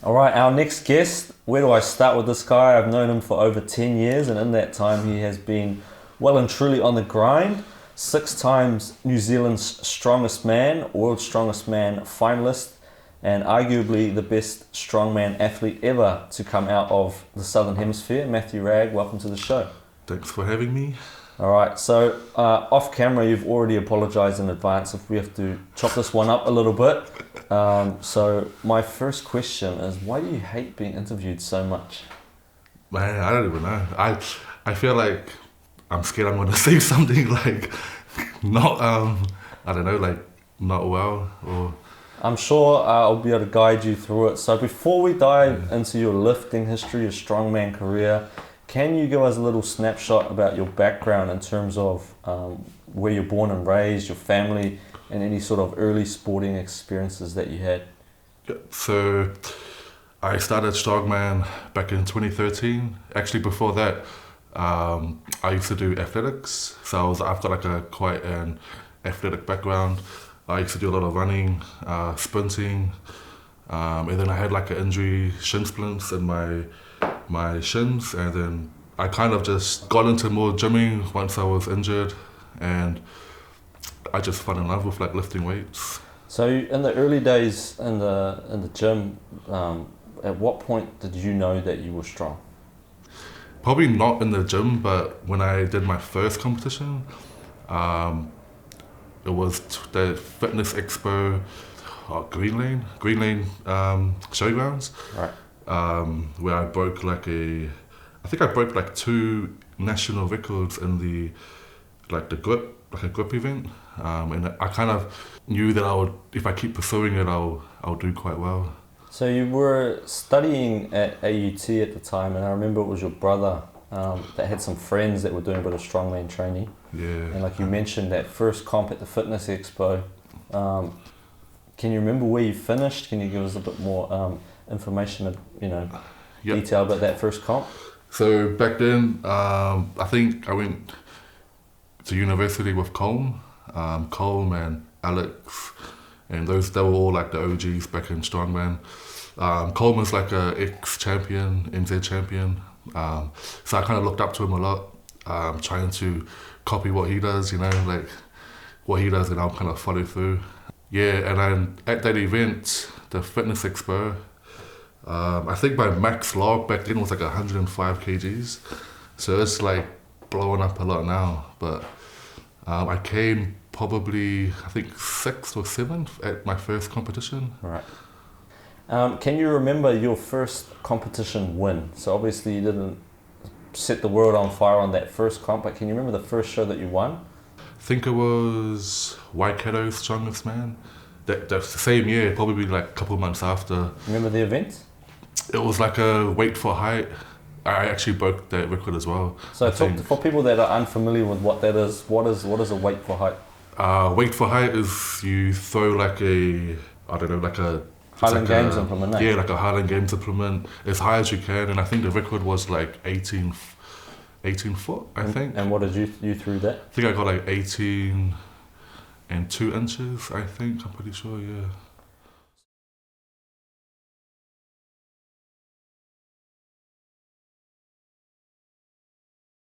All right, our next guest, where do I start with this guy? I've known him for over 10 years, and in that time he has been well and truly on the grind. 6 times New Zealand's strongest man, world's strongest man finalist, and arguably the best strongman athlete ever to come out of the Southern Hemisphere. Mathew Ragg, welcome to the show. Thanks for having me. All right, so off camera, you've already apologized in advance if we have to chop this one up a little bit. So my first question is, why do you hate being interviewed so much? Man, I don't even know. I feel like I'm scared I'm going to say something like not, I don't know, like not well or... I'm sure I'll be able to guide you through it. So before we dive into your lifting history, your strongman career, can you give us a little snapshot about your background in terms of where you're born and raised, your family, and any sort of early sporting experiences that you had? Yeah, so I started Strongman back in 2013. Actually, before that, I used to do athletics. So I've got like quite an athletic background. I used to do a lot of running, sprinting, and then I had like an injury, shin splints in my shins, and then I kind of just got into more gymming once I was injured, and I just fell in love with like lifting weights. So in the early days in the gym, at what point did you know that you were strong? Probably not in the gym, but when I did my first competition, it was the Fitness Expo, Green Lane showgrounds. Right. Where I broke I think I broke like 2 national records in the grip, like a grip event. And I kind of knew that if I keep pursuing it, I'll do quite well. So you were studying at AUT at the time, and I remember it was your brother that had some friends that were doing a bit of strongman training. Yeah. And like you mentioned, that first comp at the Fitness Expo, can you remember where you finished? Can you give us a bit more information, detail about that first comp? So back then, I think I went to university with Colm and Alex, and they were all like the OGs back in Strongman. Colm is like a ex-champion, NZ champion, so I kind of looked up to him a lot, trying to copy what he does, like what he does, and I'll kind of follow through. Yeah, and then at that event, the Fitness Expo, I think my max log back then was like 105 kgs, so it's like blowing up a lot now, but I came probably, I think 6th or 7th at my first competition. Right. Can you remember your first competition win? So obviously you didn't set the world on fire on that first comp, but can you remember the first show that you won? I think it was Waikato's Strongest Man. That's the same year, probably like a couple of months after. Remember the event? It was like a weight for height. I actually broke that record as well. So for people that are unfamiliar with what that is, what is a weight for height? Weight for height is you throw like a Highland Games implement, eh? Yeah, like a Highland Games implement as high as you can, and I think the record was like 18 foot, I think. And what did you threw that? I think I got like 18 and 2 inches, I think, I'm pretty sure, yeah.